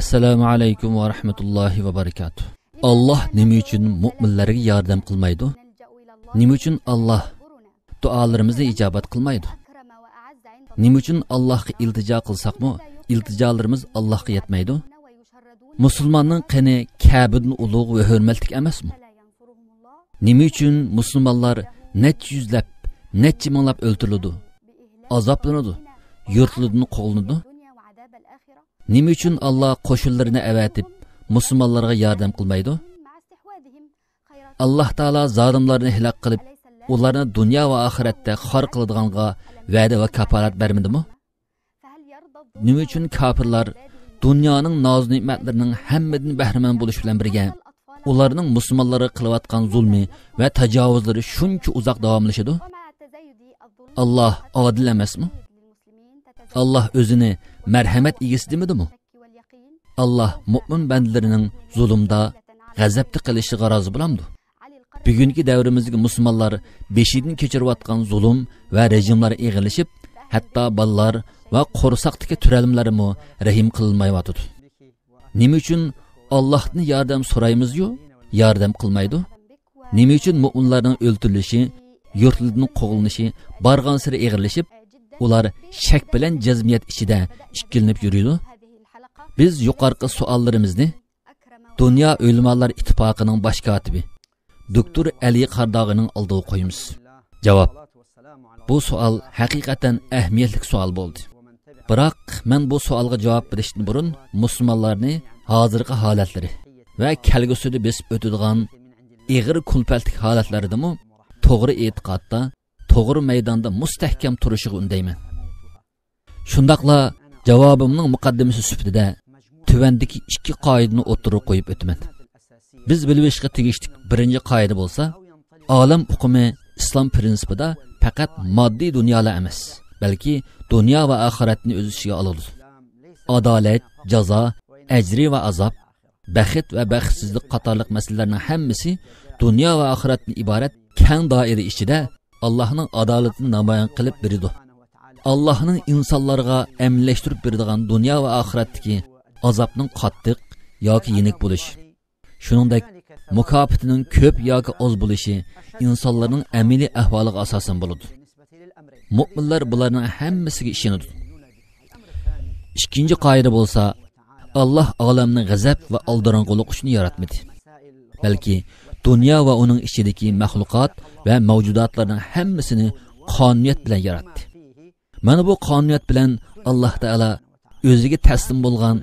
Assalomu alaykum va rahmatullohi va barakatuh. Alloh nima uchun mu'minlarga yordam qilmaydi? Nima uchun Alloh duolarimizni ijobat qilmaydi? Nima uchun Allohga iltijo qilsaqmi, iltijolarimiz Allohga yetmaydi? Musulmonning qani Ka'badan ulug' va hurmatli emasmi? Nima uchun musulmonlar necha yuzlab, necha minglab o'ltirildi, azoblanadi, yurtlardan qo'llanadi? Nima uchun Alloh qo'shinlarini avatib musulmonlarga yordam qilmaydi? Alloh taolo zolimlarni hilok qilib, ularni dunyo va oxiratda xor qiladiganga va'da va kafolat bermadimi? Nima uchun kofirlar dunyoning noz-ne'matlarining hammadan bahramand bo'lish bilan birga ularning musulmonlarga qilayotgan zulmi va tajovuzlari shuncha uzoq davomlashadi? Alloh odil emasmi? Alloh o'zini marhamat egasi demidimi? Alloh mu'min bandalarining zulmda, g'azabda qilishiga rozi bo'lamdi. Bugungi davrimizga musulmonlar beshidan kechirayotgan zulm va rejimlar eg'ilishib, hatto bolalar va qo'rsoqdagi turalmlarimi rahim qilmayotdi. Nima uchun Allohdan yordam so'raymiz-yu, yordam qilmaydi? Nima uchun mu'minlarning o'ltirilishi, yurtlarning qo'g'ilinishi bargan sari eg'irlashib, ular shak bilan jazmiyat ichida ikkilinib yuradi? Biz yuqorqi savollarimizni Dunyo O'lmalar Ittifoqining bosh kotibi Doktor Ali Qardog'ining oldiga qo'yamiz. Javob: bu savol haqiqatan ahamiyatli savol bo'ldi. Biroq men bu savolga javob berishdan burun musulmonlarni hozirgi holatlari va kelgusida besib o'tadigan ig'ir kulpaltik holatlaridami to'g'ri e'tiqodda, to'g'ri maydonda mustahkam turishiga undayman. Shundaqla javobimning muqaddimasi sifatida tuvandagi ikki qoidani o'tirib qo'yib o'taman. Biz bilishga tegishli birinchi qoida bo'lsa, olam hukmi islom prinsipida faqat moddiy dunyolar emas, balki dunyo va oxiratni o'z ichiga oladi. Adolat, jazo, ajri va azob, baxt va baxtsizlik qatorliq masalalarning hammasi dunyo va oxiratdan iborat keng doira ichida Allohning adolatini namoyon qilib beradi. Allohning insonlarga amlashtirib beradigan dunyo va oxiratdagi azobning qattiq yoki yenik bo'lishi, shuningdek mukofotning ko'p yoki oz bo'lishi insonlarning amaliy ahvoliga asosan bo'ladi. Mu'minlar bularning hammasiga ishonadi. Ikkinchi qoida bo'lsa, Alloh olamni g'azab va aldarong'ulik uchun yaratmadi, balki dunyo va uning ichidagi maxluqot va mavjudotlarning hammasini qonuniyat bilan yaratdi. Mana bu qonuniyat bilan Alloh taolo o'ziga taslim bo'lgan,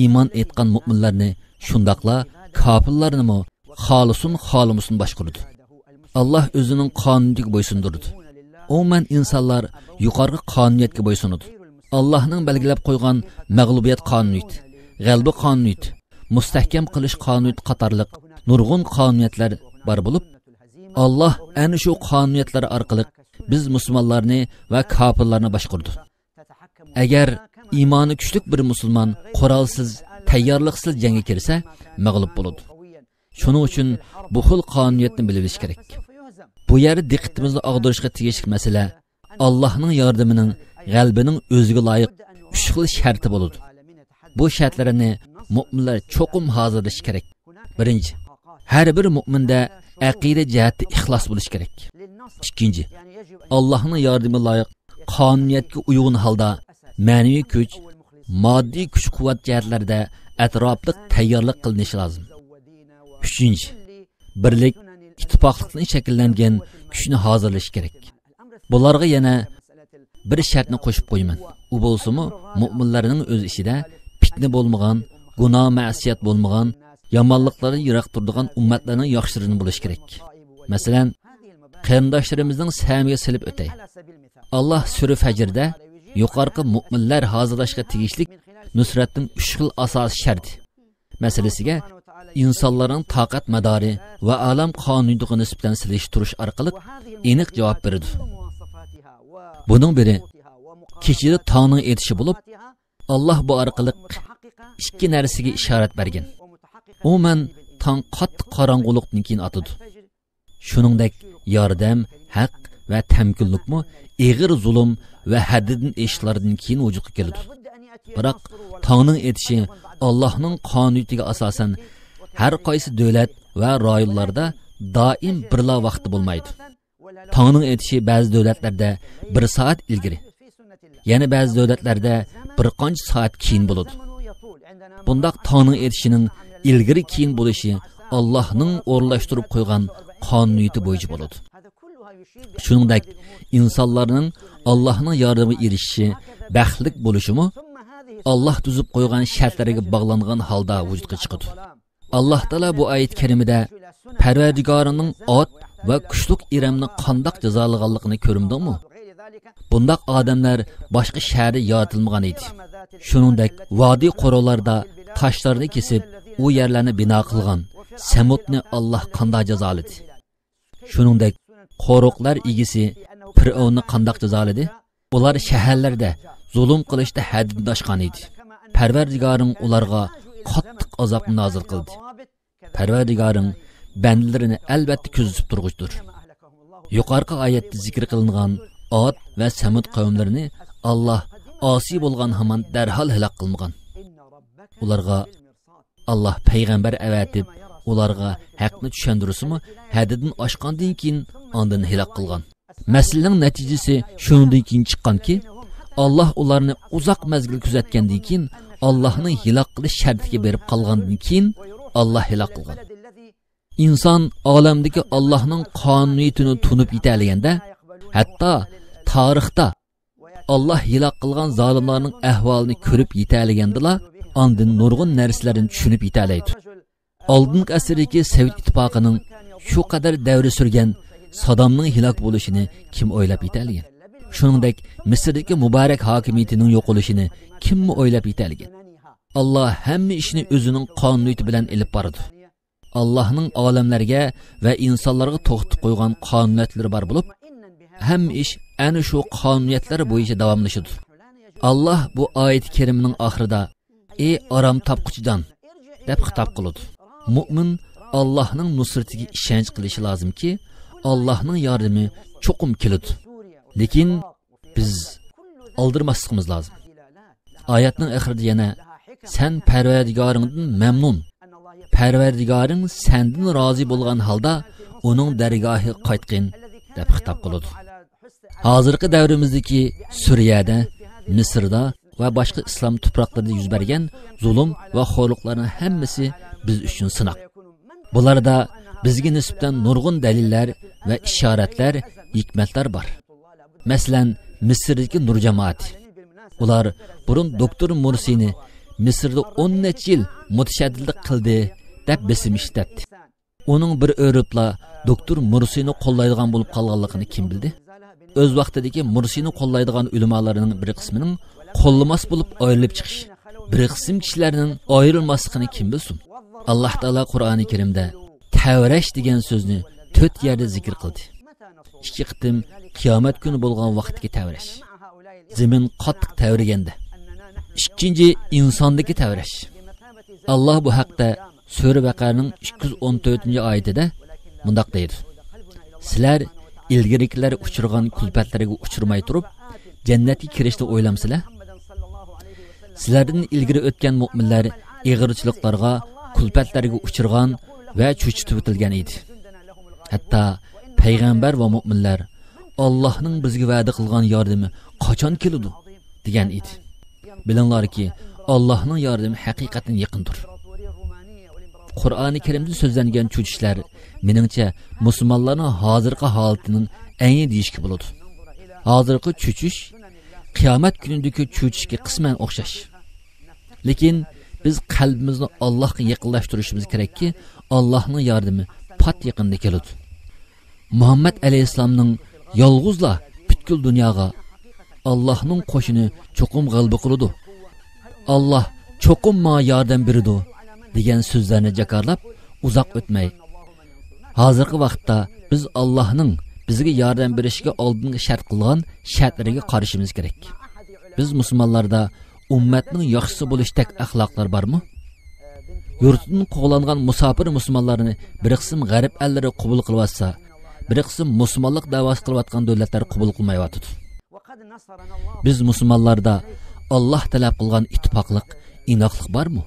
iymon etgan mu'minlarni, shundaqla kofirlarni mo xolimusun boshqardi. Alloh o'zining qonuniga bo'ysundirdi. Umuman insonlar yuqorgi qonuniyatga bo'ysunadi. Allohning belgilab qo'ygan mag'lubiyat qonuniyati, g'alaba qonuniyati, mustahkam qilish qonuniyati qatorliq nurg'un qonuniyatlar bor bo'lib, Alloh ana shu qonuniyatlar orqali biz musulmonlarni va kofirlarni boshqardi. Agar iymoni kuchli bir musulmon qurolsiz, tayyorliqsiz jangga kirsa, mag'lub bo'ladi. Shuning uchun bu xil qonuniyatni bilish kerak. Bu yer diqqatimizni og'dirishga tegishli masala Allohning yordamining, g'albining o'ziga loyiq 3 xil sharti bo'ladi. Bu shartlarni mu'minlar cho'qim hozirlash kerak. Birinchi, har bir mu'minda aqida jihati ixlos bo'lish kerak. Ikkinchi, Allohning yordamiga loyiq qonuniyatga uyg'un holda ma'naviy kuch, moddiy kuch-quvvat jihatlarida atrofli tayyorlik qilinishi lozim. Uchinchi, birlik, ittifoqlikdan shakllangan kuchni hozirlash kerak. Bularga yana bir shartni qo'shib qo'yaman. U bo'lsa-mu, mu'minlarning o'z ishida fitna bo'lmagan, gunoh ma'siyat bo'lmagan, yomonliklardan yiroq turadigan ummatlarning yaxshirini bo'lish kerak. Masalan, qarindoshlarimizning samiga silib o'tay. Alloh sura Fajrda yuqorqi mu'minlar hozirlashga tegishli nusratning 3 xil asosiy sharti masalasiga insonlarning toqat madori va olam qonuniga nisbatan silish turish orqali aniq javob berdi. Buning biri kechida tongning etishi bo'lib, Alloh bu orqali ikki narsaga ishorat bergan. Umuman tong qattiq qorong'ulikdan keyin otadi. Shuningdek, yordam, haq va tamkinlikmi ig'ir zulm va haddidan eshitlardan keyin vujudga keladi. Biroq tongning etishi Allohning qonuniyatiga asosan har qaysi davlat va rayonlarda doim birla vaqti bo'lmaydi. Tongning etishi ba'zi davlatlarda 1 soat ilgari, yana ba'zi davlatlarda bir qancha soat keyin bo'ladi. Bundaq tongning etishining ilgari keyin bo'lishi Allohning o'rlashtirib qo'ygan qonuniyati bo'yicha bo'ladi. Shuningdek, insonlarning Allohning yordamiga erishishi baxtlik bo'lishimi Alloh tuzib qo'ygan shartlarga bog'langan holda vujudga chiqadi. Alloh taolo bu oyat karimida Parvardigorining ot va kuchlik Iramni qandoq jazolaganligini ko'rimdingmi? Bundaq odamlar boshqa shaharda yaratilmagan edi. Shuningdek, vodiy qo'rolarda toshlarni kesib, u yerlarni bino qilgan Samudni Alloh qanday jazoladi? Shuningdek, qo'roqlar egisi Fir'avnni qandoq jazoladi? Ular shaharlarda zulm qilishda haddidan oshgan edi. Parvardigoring ularga qattiq azobni nozil qildi. Parvardigoring bandalarini albatta kuzatib turg'uchdir. Yuqorqi oyatda zikr qilingan Ad va Samud qavmlarini Alloh osiy bo'lgan hamon darhol halok qilmagan. Ularga Alloh payg'ambar avatib, ularga haqni tushundirishimi, haddidan oshgandan keyin ondan halok qilgan. Masalaning natijasi shundan keyin chiqqanki, Alloh ularni uzoq mazgil kuzatgandan keyin Allohning halok qilish shartiga berib qolgandan keyin Alloh halok qilgan. İnsan olamdagi Allohning qonuniyatini tunib yetalganda, hatto tarixda Alloh halok qilgan zolimlarning ahvolini ko'rib yetalgandila, ondan nurg'un narsalarni tushunib yetalaydi. Oldingi asrdagi Sovet ittifoqining shu qadar davri surgan Saddamning halok bo'lishini kim o'ylab yetalgan? Shuningdek, Misrdagi Muborak hokimiyatining yo'qolishini kim o'ylab yetalgan? Alloh hamma ishni o'zining qonuniyati bilan elib boradi. Allohning olamlarga va insonlarga to'xtatib qo'ygan qonuniyatlari bor bo'lib, hamma ish ana shu qonuniyatlar bo'yicha davomlashadi. Alloh bu oyat karimning oxirida "Ey aram topquchidan" deb xitob qiladi. Mu'min Allohning nusratiga ishonch qilishi lozimki, Allohning yordami cho'qim keladi. Lekin biz aldirmasligimiz lozim. Oyatning oxirida yana "Sen Parvardigoringdan mamnun, Parvardigoring sendan rozi bo'lgan holda uning dargohiga qaytqin" deb xitob qiladi. Hozirgi davrimizdagi Suriyada, Misrda va boshqa islom tuproqlarida yuz bergan zulm va xo'rliqlarning hammasi biz uchun sinoq. Bularda bizga nisbatan nurg'un dalillar va ishoratlar, hikmatlar bor. Masalan, Misrdagi Nur jamoati. Ular burun doktor Mursini Misrda 10 necha yil mutashaddidlik qildi deb besim ishlatdi. Uning bir o'ribla doktor Mursini qo'llaydigan bo'lib qolganligini kim bildi? O'z vaqtidagi Mursini qo'llaydigan ulamolarning bir qismining qo'llamas bo'lib ayrilib chiqish, bir qism kishilarning ayrilmasligini kim bilsin? Alloh taolo Qur'oni Karimda tavrash degan so'zni 4 yerda zikr qildi. 2 qitim qiyomat kuni bo'lgan vaqtga tavrash. Zamin qattiq tavraganda. Ikkinchi insondagi tavrash. Alloh bu haqda Sura Baqaraning 214-oyatida mundaq deydi: "Sizlar ilgarikilar uchirgan kulfatlarga uchirmay turib, jannatga kirishni o'ylamsizlar? Sizlardan ilgari o'tgan mu'minlar ig'irchiliklarga, kulfatlarga uchirgan va cho'chitib o'tilgan edi. Hatto payg'ambar va mu'minlar Allohning bizga va'da qilgan yordami qachon keladi degan edi. Bilinglarki, Allohning yordami haqiqatan yaqindir." Qur'oni Karimda so'zlangan cho'chishlar meningcha musulmonlarning hozirgi holatining ayni deyishga bo'ladi. Hozirgi cho'chish qiyomat kunidagi cho'chishga qisman o'xshash. Lekin biz qalbimizni Allohga yaqinlashtirishimiz kerakki, Allohning yordami pat yaqinda keladi. Muhammad alayhisolamning yolg'izla butkul dunyoga Allohning qo'shini cho'qim g'alaba qiladi. Alloh cho'qim ma yordam beradi degan so'zlarni jakarlab uzoq o'tmay, hozirgi vaqtda biz Allohning bizga yordam berishiga oldingi shart qilgan shartlariga qarashimiz kerak. Biz musulmonlarda ummatning yaxshisi bo'lishdek axloqlar bormi? Yurtdan qo'g'langan musofir musulmonlarni bir qism g'arb allari qabul qilyapsa, bir qism musulmonlik da'vosi qilayotgan davlatlar qabul qilmayotdi. Biz musulmonlarda Allah talab qilgan ittifoqlik, inoqlik bormi?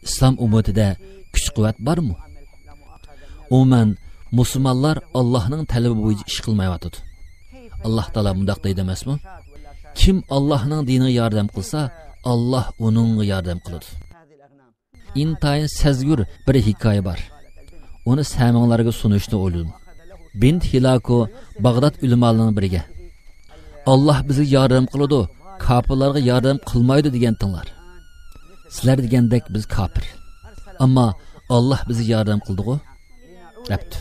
Islom ummatida kuch-quvvat bormi? Umuman musulmonlar Allohning talabi bo'yicha ish qilmayotdi. Alloh taolo bundoq deydi emasmi? Kim Allohning diniga yordam qilsa, Alloh uningga yordam qiladi. Intayin sezgur bir hikoya bor. Uni saminglarga sunishni o'yladim. Bint Hilako Bag'dod ulamolarining biriga Alloh bizga yordam qiladi, kofirlarga yordam qilmaydi degan tinglar. Sizlar degandek biz kofir. Ammo Alloh bizga yordam qildi-ku. Debdi.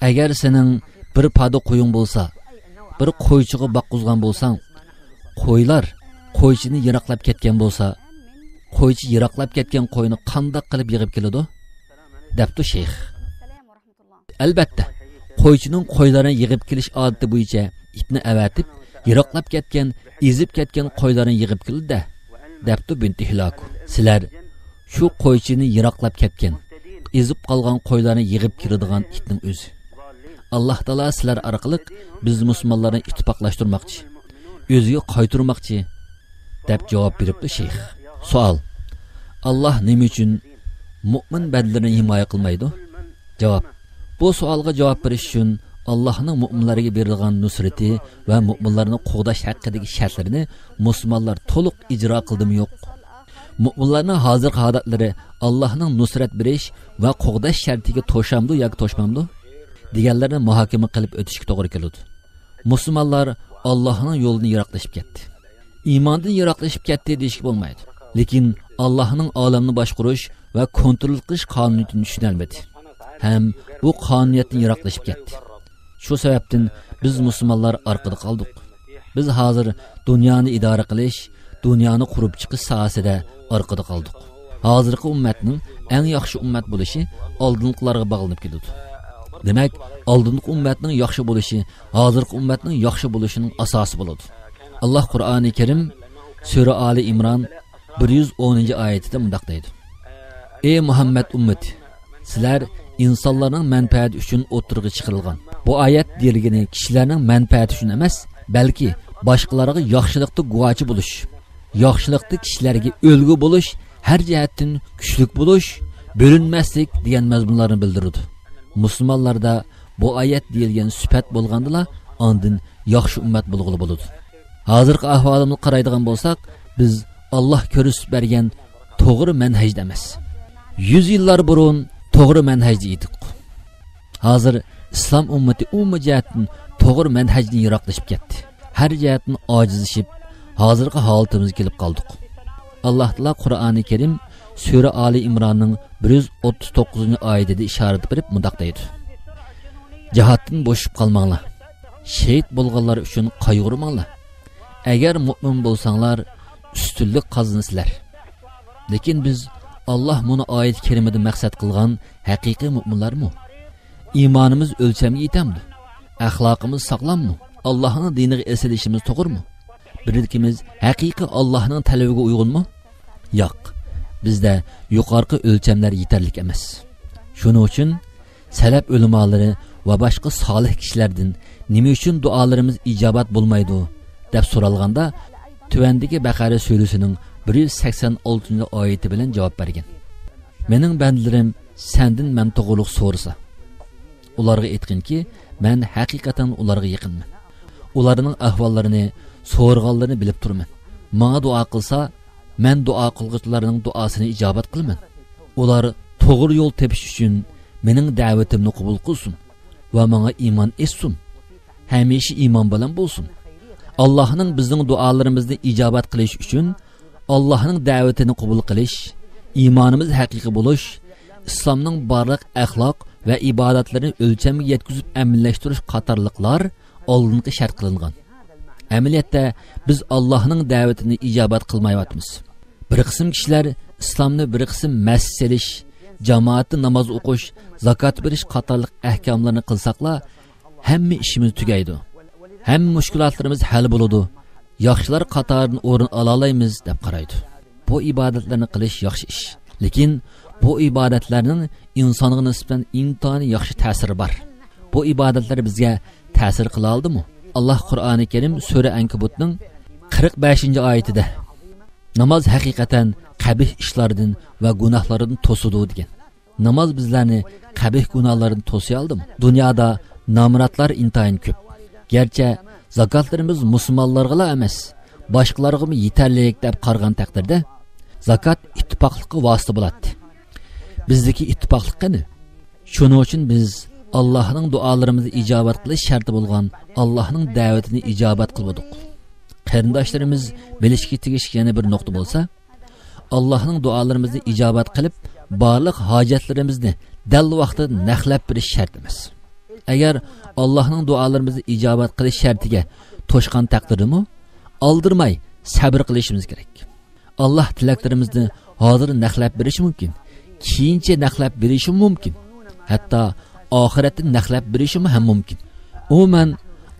Agar sening bir pado qo'ying bo'lsa, bir qo'ychiga boqqizgan bo'lsang, qo'ylar qo'ychini yiroqlab ketgan bo'lsa, qo'ychi yiroqlab ketgan qo'yni qanday qilib yig'ib keladi? Debdi sheyx. Albatta, qo'ychining qo'ylarini yig'ib kelish odati bo'yicha itni avatib, yiroqlab ketgan, ezib ketgan qo'ylarini yig'ib keldi-da, debdi Binti Hilaku. Sizlar shu qo'ychini yiroqlab ketgan, ezib qolgan qo'ylarni yig'ib keladigan itning o'zi. Alloh taolo sizlar orqali biz musulmonlarni ittifoqlashtirmoqchi, o'ziga qaytarmoqchi deb javob beribdi sheyx. Savol: Alloh nima uchun mu'min bandalarini himoya qilmaydi? Javob: bu savolga javob berish uchun Allohning mu'minlarga berilgan nusrati va mu'minlarni qo'g'dash haqidagi shartlarini musulmonlar to'liq ijro qildimi yo'q? Mu'minlarning hozirgi holatlari Allohning nusrat berish va qo'g'dash shartiga to'shamdi yoki to'shmamdi deganlarni muhokama qilib o'tishga to'g'ri keladi. Musulmonlar Allohning yo'lidan yiroqlashib ketdi. Iymondan yiroqlashib ketdi deyishga bo'lmaydi. Lekin Allohning olamni boshqarish va kontrol qilish qonuniyatini tushunolmadi. Ham bu qonuniyatdan yiroqlashib ketdi. Shu sababdan biz musulmonlar orqada qoldik. Biz hozir dunyoni idora qilish, dunyoni qurib chiqish sohasida orqada qoldik. Hozirgi ummatning eng yaxshi ummat bo'lishi oldingilarga bog'lanib keladi. Demak, oldingi ummatning yaxshi bo'lishi hozirgi ummatning yaxshi bo'lishining asosi bo'ladi. Alloh Qur'oni Karim Sura Ali Imron 110-oyatida mundaq deydi: Ey Muhammad ummati, sizlar insonlarning manfaati uchun o'tirg'i chiqarilgan. Bu oyat deyilgani kishilarning manfaati uchun emas, balki boshqalarga yaxshilikda guvochi bo'lish, yaxshilikda kishilarga o'lgu bo'lish, har jihatdan kuchlik bo'lish, bo'linmaslik degan mazmunlarni bildiradi. Musulmonlarda bu oyat deyilgan sifat bo'lgandila, ondan yaxshi ummat bo'lg'ili bo'ladi. Hozirgi ahvolimni qaraydigan bo'lsak, biz Alloh ko'rsatib bergan to'g'ri manhajda emas. 100 yillar burun to'g'ri manhajda edik. Hozir islom ummati jihatdan to'g'ri manhajdan yiroqlashib ketdi. Har jihatdan ojizlashib, hozirgi holatimizga kelib qoldik. Alloh taolo Qur'oni Karim Sura Ali Imronning 139-oyatida ishorat berib mundaq deydi: Jihatdan bo'shib qolmanglar. Shahid bo'lganlar uchun qayg'urmanglar. Agar mu'min bo'lsanglar, ustunlik qozonasizlar. Lekin biz Alloh buni oyat karimada maqsad qilgan haqiqiy mu'minlarmi? Iymonimiz o'lchamga yetamdi? Axloqimiz sog'lommi? Allohning diniga esilishimiz to'g'rimi? Birlikimiz haqiqiy Allohning talabiga uyg'unmi? Yo'q. Bizda yuqorqi o'lchamlar yetarli emas. Shuning uchun salaf ulamolari va boshqa solih kishilardan nima uchun duolarimiz ijobat bo'lmaydi deb so'ralganda, tuvandagi Baqara surasining 186-oyati bilan javob bergan. Mening bandalarim sendan men to'g'riliq so'rasa, ularga aytqinki, men haqiqatan ularga yaqinman. Ularning ahvollarini, so'rg'anlarini bilib turman. Menga duo qilsa, men duo qilguvchilarning duosini ijobat qilaman. Ular to'g'ri yo'l tepish uchun mening da'vatimni qabul qilsin va menga iymon etsin. Hamisha iymon bilan bo'lsin. Allohning bizning duolarimizni ijobat qilish uchun Allohning da'vatini qabul qilish, iymonimiz haqiqiy bo'lish, islomning barliq axloq va ibodatlarini o'lchamga yetkazib amillashtirish qatorliqlar oldingi shart qilingan. Amaliyotda biz Allohning da'vatini ijobat qilmayapmiz. Bir qism kishilar islomni bir qism masjid selish, jamoatda namoz o'qish, zakot berish qatorliq ahkomlarni qilsaqlar, hamma ishimiz tugaydi. Hamma mushkulotlarimiz hal bo'ladi. Yaxshilar qatoridan o'rin ola olamiz deb qaraydi. Bu ibodatlarni qilish yaxshi ish. Lekin bu ibodatlarning insonga nisbatan intoyini yaxshi ta'siri bor. Bu ibodatlar bizga ta'sir qila oldimi? Alloh Qur'oni Karim Sura Ankabutning oyatida namoz haqiqatan qabih ishlardan va gunohlardan to'sidi degan. Namoz bizlarni qabih gunohlardan to'siy oldimi? Dunyoda namratlar intayin ko'p. Gerçi zakatlarimiz musulmonlarga emas, boshqalarga yetarlik deb qargan taqdirda zakat ittifoqlikka vosita bo'ladi. Bizdagi ittifoqlik qani? Shuning uchun biz Allohning duolarimizni ijobat qilish sharti bo'lgan Allohning da'vatini ijobat qildik. Qarindoshlarimiz bilishga tegishli yana bir nuqta bo'lsa, Allohning duolarimizni ijobat qilib, barliq hojatlarimizni dal vaqtida naqlab berish shart emas. Agar Allohning duolarimizni ijobat qilish shartiga to'shqan taqdirdimi, oldirmay sabr qilishimiz kerak. Alloh tilaklarimizni hozir naqlab berishi mumkin, keyincha naqlab berishi mumkin, hatto oxiratda naqlab berishi ham mumkin. Umuman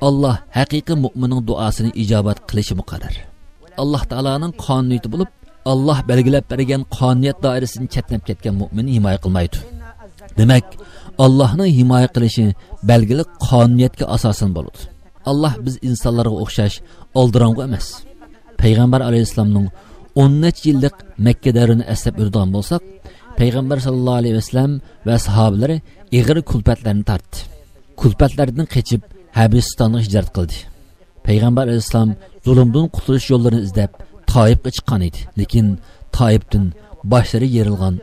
Alloh haqiqiy mu'minning duosini ijobat qilishi muqarrar. Alloh taolaning qonuniyati bo'lib, Alloh belgilab bergan qonuniyat doirasini chetnab ketgan mu'minni himoya qilmaydi. Demak, Allohning himoya qilishi belgili qonuniyatga asosan bo'ladi. Alloh biz insonlarga o'xshash oldirong'i emas. Payg'ambar alayhisolamning 10 yillik Makka davrini eslab o'tgan bo'lsak, Payg'ambar sallallohu alayhi vasallam va sahobalari ig'ir kulfatlarni tortdi. Kulfatlardan qochib Habistonga hijrat qildi. Payg'ambar alayhisolam zulmdan qutulish yo'llarini izlab Toyibga chiqqan edi. Lekin Toyibdan boshlari yerilgan,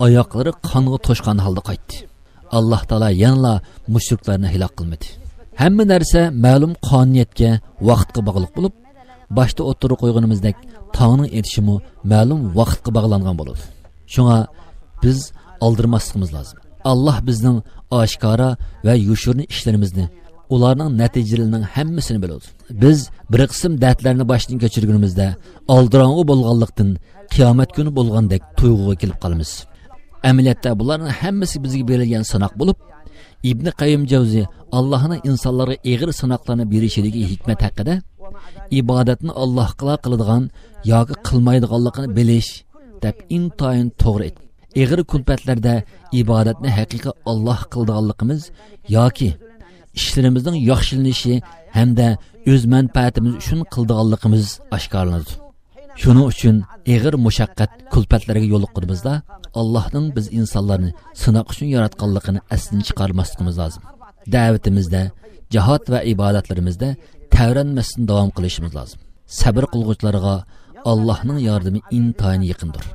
oyoqlari qonga to'shgan holda qaytdi. Alloh taolo yana mushriklarni halok qilmadi. Hamma narsa ma'lum qonuniyatga, vaqtga bog'liq bo'lib, boshda o'tirib qo'yganimizdek tongning etishimi ma'lum vaqtga bog'langan bo'ladi. Shunga biz oldirmasligimiz lozim. Alloh bizning oshkora va yushurni ishlarimizni, ularning natijalarining hammasini biladi. Biz bir qism dardlarni boshdan kechirganimizda oldirong'i bo'lganlikdan qiyomat kuni bo'lgandek tuyg'uga kelib qolamiz. Amaliyotda bularning hammasi bizga berilgan sinoq bo'lib, Ibn Qayyim Javzi Allohning insonlarga eg'ir sinoqlarni berishidagi hikmat haqida ibodatni Allohga qiladigan yoki qilmaydiganligini bilish deb intayin to'g'ri aytdi. Eg'ir kulfatlarda ibodatni haqiqiy Alloh qildiganligimiz yoki ishlarimizning yaxshilanishi hamda o'z manfaatimiz uchun qildiganligimiz oshkorlanadi. Shuning uchun eg'ir mushaqqat kulfatlarga yo'liqqanimizda Allohning biz insonlarni sinoq uchun yaratganligini aslidan chiqarmasligimiz lozim. Da'vatimizda, jihad va ibodatlarimizda tavranmasdan davom qilishimiz lozim. Sabr qilguvchilarga Allohning yordami intayin yaqindir.